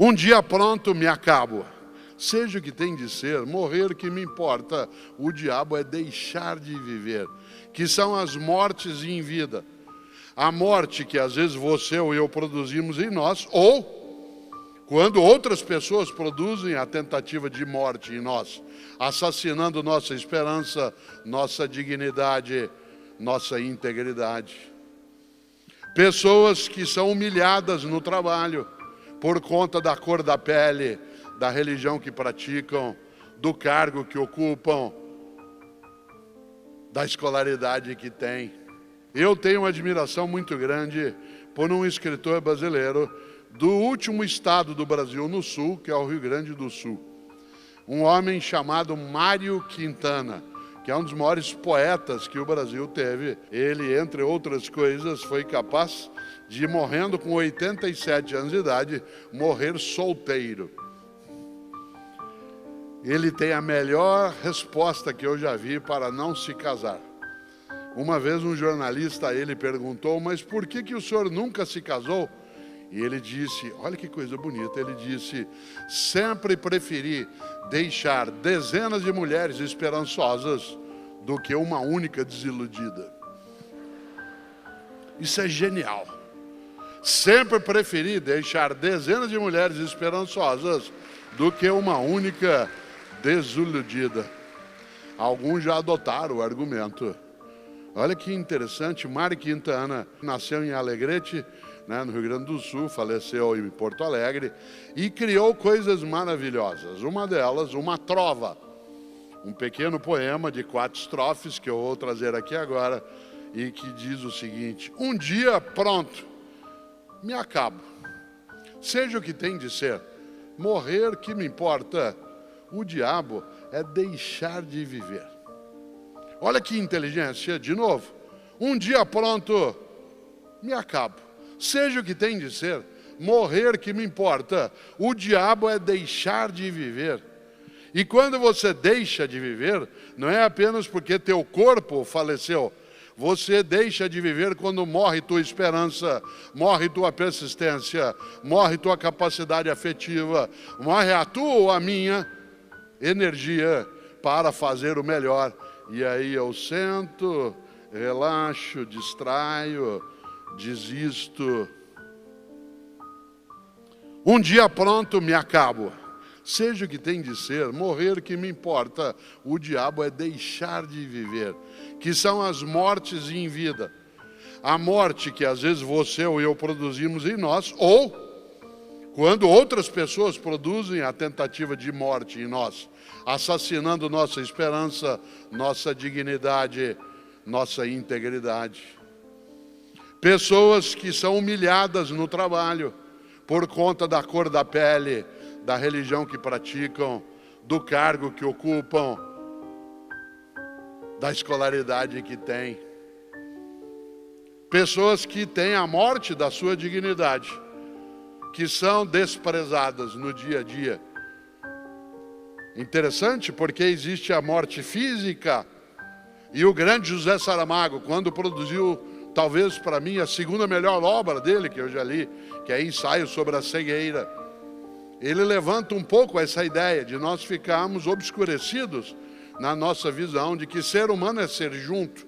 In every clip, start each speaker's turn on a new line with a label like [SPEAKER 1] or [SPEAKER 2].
[SPEAKER 1] Um dia pronto, me acabo. Seja o que tem de ser, morrer que me importa. O diabo é deixar de viver, que são as mortes em vida. A morte que às vezes você ou eu produzimos em nós, ou quando outras pessoas produzem a tentativa de morte em nós, assassinando nossa esperança, nossa dignidade, nossa integridade. Pessoas que são humilhadas no trabalho por conta da cor da pele, da religião que praticam, do cargo que ocupam, da escolaridade que têm. Eu tenho uma admiração muito grande por um escritor brasileiro do último estado do Brasil no sul, que é o Rio Grande do Sul. Um homem chamado Mário Quintana, que é um dos maiores poetas que o Brasil teve. Ele, entre outras coisas, foi capaz de, morrendo com 87 anos de idade, morrer solteiro. Ele tem a melhor resposta que eu já vi para não se casar. Uma vez um jornalista a ele perguntou: mas por que o senhor nunca se casou? E ele disse, olha que coisa bonita, ele disse: sempre preferi deixar dezenas de mulheres esperançosas do que uma única desiludida. Isso é genial. Sempre preferi deixar dezenas de mulheres esperançosas do que uma única desiludida. Alguns já adotaram o argumento. Olha que interessante, Mário Quintana nasceu em Alegrete, no Rio Grande do Sul, faleceu em Porto Alegre e criou coisas maravilhosas. Uma delas, uma trova, um pequeno poema de 4 estrofes que eu vou trazer aqui agora e que diz o seguinte: um dia pronto, me acabo. Seja o que tem de ser, morrer que me importa. O diabo é deixar de viver. Olha que inteligência, de novo. Um dia pronto, me acabo. Seja o que tem de ser, morrer que me importa. O diabo é deixar de viver. E quando você deixa de viver, não é apenas porque teu corpo faleceu. Você deixa de viver quando morre tua esperança, morre tua persistência, morre tua capacidade afetiva, morre a tua ou a minha energia para fazer o melhor. E aí eu sento, relaxo, distraio, desisto. Um dia pronto, me acabo. Seja o que tem de ser, morrer que me importa. O diabo é deixar de viver, que são as mortes em vida. A morte que às vezes você ou eu produzimos em nós, ou quando outras pessoas produzem a tentativa de morte em nós, assassinando nossa esperança, nossa dignidade, nossa integridade. Pessoas que são humilhadas no trabalho por conta da cor da pele, da religião que praticam, do cargo que ocupam, da escolaridade que têm. Pessoas que têm a morte da sua dignidade, que são desprezadas no dia a dia. Interessante porque existe a morte física. E o grande José Saramago, quando produziu, talvez para mim, a segunda melhor obra dele que eu já li, que é Ensaio sobre a Cegueira, ele levanta um pouco essa ideia de nós ficarmos obscurecidos na nossa visão de que ser humano é ser junto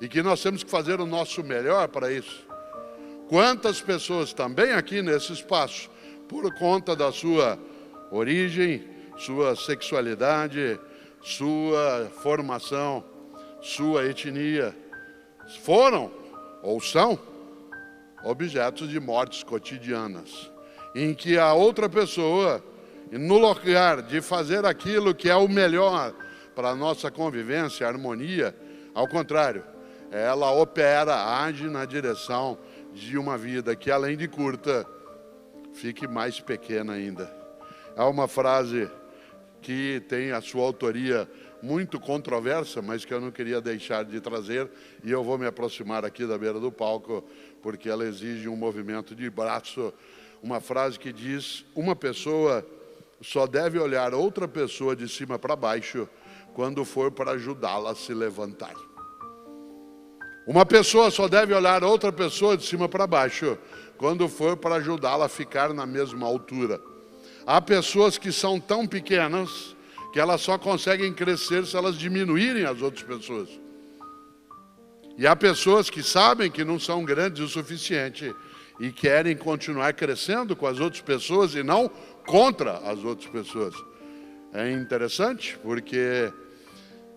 [SPEAKER 1] e que nós temos que fazer o nosso melhor para isso. Quantas pessoas também aqui nesse espaço, por conta da sua origem, sua sexualidade, sua formação, sua etnia, foram ou são objetos de mortes cotidianas, em que a outra pessoa, no lugar de fazer aquilo que é o melhor para a nossa convivência, harmonia, ao contrário, ela opera, age na direção de uma vida que, além de curta, fique mais pequena ainda. Há uma frase que tem a sua autoria muito controversa, mas que eu não queria deixar de trazer, e eu vou me aproximar aqui da beira do palco, porque ela exige um movimento de braço. Uma frase que diz: uma pessoa só deve olhar outra pessoa de cima para baixo quando for para ajudá-la a se levantar. Uma pessoa só deve olhar outra pessoa de cima para baixo quando for para ajudá-la a ficar na mesma altura. Há pessoas que são tão pequenas que elas só conseguem crescer se elas diminuírem as outras pessoas. E há pessoas que sabem que não são grandes o suficiente e querem continuar crescendo com as outras pessoas e não contra as outras pessoas. É interessante porque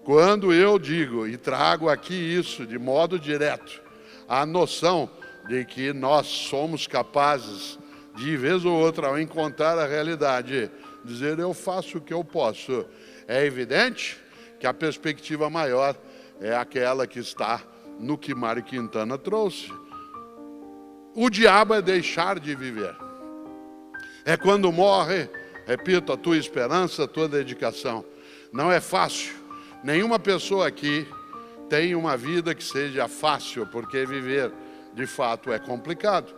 [SPEAKER 1] quando eu digo e trago aqui isso de modo direto, a noção de que nós somos capazes de vez ou outra, ao encontrar a realidade, dizer eu faço o que eu posso, é evidente que a perspectiva maior é aquela que está no que Mário Quintana trouxe. O diabo é deixar de viver. É quando morre, repito, a tua esperança, a tua dedicação. Não é fácil. Nenhuma pessoa aqui tem uma vida que seja fácil, porque viver, de fato, é complicado.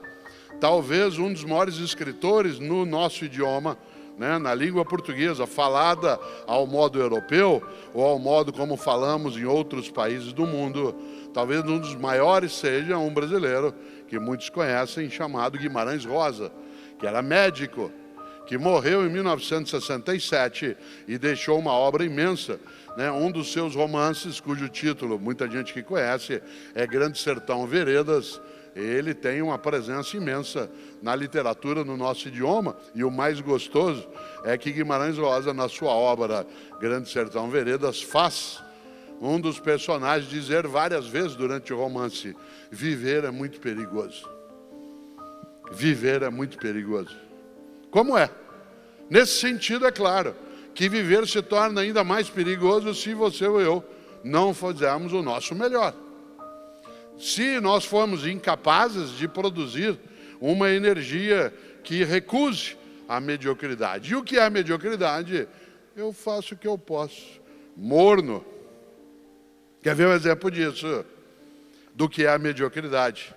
[SPEAKER 1] Talvez um dos maiores escritores no nosso idioma, né, na língua portuguesa, falada ao modo europeu, ou ao modo como falamos em outros países do mundo, talvez um dos maiores seja um brasileiro, que muitos conhecem, chamado Guimarães Rosa, que era médico, que morreu em 1967 e deixou uma obra imensa. Né? Um dos seus romances, cujo título muita gente que conhece, é Grande Sertão Veredas. Ele tem uma presença imensa na literatura, no nosso idioma, e o mais gostoso é que Guimarães Rosa, na sua obra Grande Sertão Veredas, faz um dos personagens dizer várias vezes durante o romance: viver é muito perigoso. Viver é muito perigoso. Como é? Nesse sentido, é claro, que viver se torna ainda mais perigoso se você ou eu não fizermos o nosso melhor. Se nós formos incapazes de produzir uma energia que recuse a mediocridade. E o que é a mediocridade? Eu faço o que eu posso. Morno. Quer ver um exemplo disso? Do que é a mediocridade?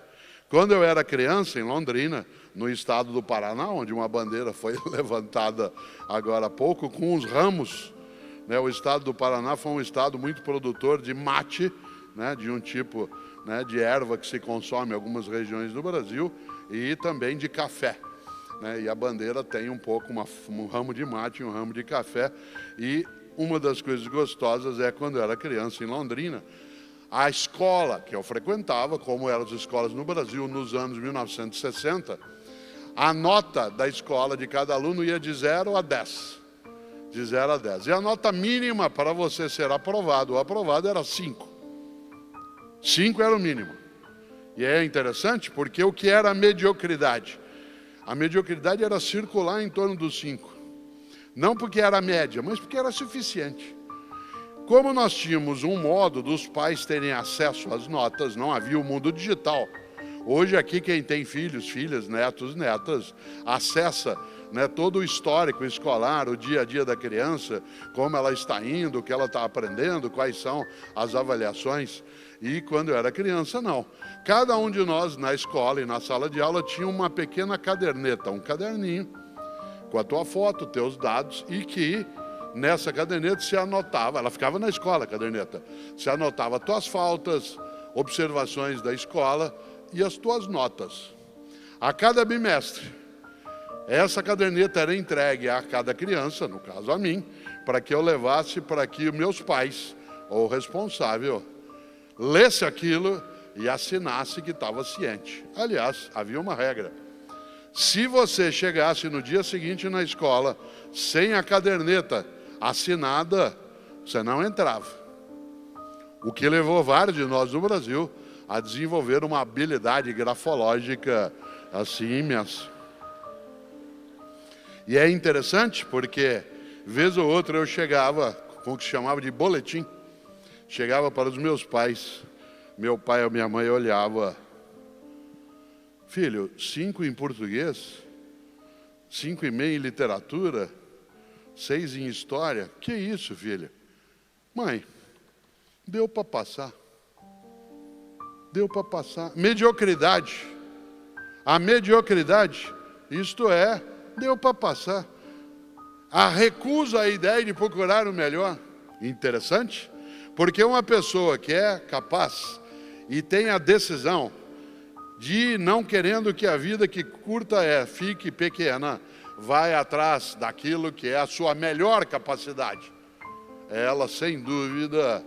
[SPEAKER 1] Quando eu era criança, em Londrina, no estado do Paraná, onde uma bandeira foi levantada agora há pouco, com os ramos, né? O estado do Paraná foi um estado muito produtor de mate, né? De um tipo, né, de erva que se consome em algumas regiões do Brasil, e também de café. Né? E a bandeira tem um pouco um ramo de mate e um ramo de café. E uma das coisas gostosas é quando eu era criança em Londrina, a escola que eu frequentava, como eram as escolas no Brasil nos anos 1960, a nota da escola de cada aluno ia de 0 a 10. De 0 a 10. E a nota mínima para você ser aprovado ou aprovado era 5. 5 era o mínimo. E é interessante porque o que era a mediocridade? A mediocridade era circular em torno dos 5. Não porque era média, mas porque era suficiente. Como nós tínhamos um modo dos pais terem acesso às notas, não havia o mundo digital. Hoje aqui quem tem filhos, filhas, netos, netas, acessa, né, todo o histórico escolar, o dia a dia da criança, como ela está indo, o que ela está aprendendo, quais são as avaliações. E quando eu era criança, não. Cada um de nós, na escola e na sala de aula, tinha uma pequena caderneta, um caderninho, com a tua foto, teus dados, e que nessa caderneta se anotava, ela ficava na escola, a caderneta, se anotava tuas faltas, observações da escola e as tuas notas. A cada bimestre, essa caderneta era entregue a cada criança, no caso a mim, para que eu levasse para que meus pais, ou o responsável, lesse aquilo e assinasse que estava ciente. Aliás, havia uma regra. Se você chegasse no dia seguinte na escola sem a caderneta assinada, você não entrava. O que levou vários de nós no Brasil a desenvolver uma habilidade grafológica assim imensa. E é interessante porque, vez ou outra, eu chegava com o que se chamava de boletim. Chegava para os meus pais, meu pai ou minha mãe olhava: filho, 5 em português, 5,5 em literatura, 6 em história. Que isso, filha? Mãe, deu para passar. Deu para passar. Mediocridade. A mediocridade, isto é, deu para passar. A recusa à ideia de procurar o melhor. Interessante? Porque uma pessoa que é capaz e tem a decisão de, não querendo que a vida que curta fique pequena, vai atrás daquilo que é a sua melhor capacidade, ela, sem dúvida,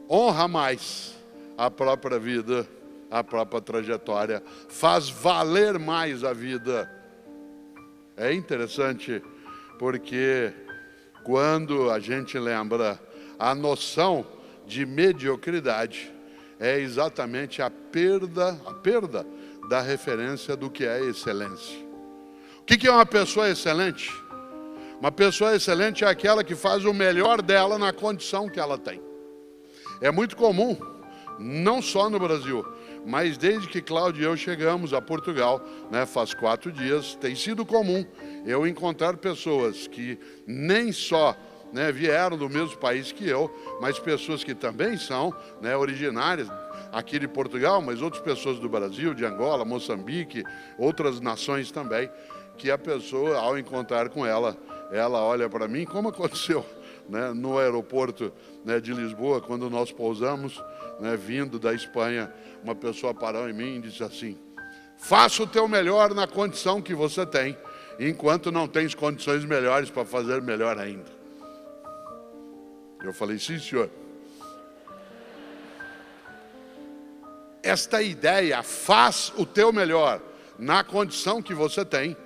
[SPEAKER 1] honra mais a própria vida, a própria trajetória, faz valer mais a vida. É interessante porque quando a gente lembra a noção de mediocridade, é exatamente a perda da referência do que é excelência. O que é uma pessoa excelente? Uma pessoa excelente é aquela que faz o melhor dela na condição que ela tem. É muito comum, não só no Brasil, mas desde que Cláudio e eu chegamos a Portugal, faz 4 dias, tem sido comum eu encontrar pessoas que nem só vieram do mesmo país que eu, mas pessoas que também são originárias aqui de Portugal, mas outras pessoas do Brasil, de Angola, Moçambique, outras nações também, que a pessoa, ao encontrar com ela olha para mim, como aconteceu no aeroporto de Lisboa, quando nós pousamos, vindo da Espanha, uma pessoa parou em mim e disse assim: faça o teu melhor na condição que você tem, enquanto não tens condições melhores para fazer melhor ainda. Eu falei, sim, senhor. Esta ideia, faz o teu melhor na condição que você tem,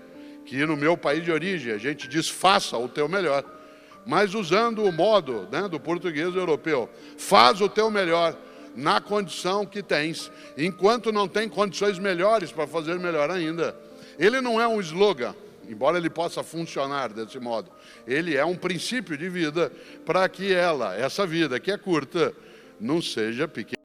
[SPEAKER 1] que no meu país de origem a gente diz faça o teu melhor, mas usando o modo do português europeu, faz o teu melhor na condição que tens, enquanto não tem condições melhores para fazer melhor ainda. Ele não é um slogan, embora ele possa funcionar desse modo. Ele é um princípio de vida para que essa vida que é curta, não seja pequena.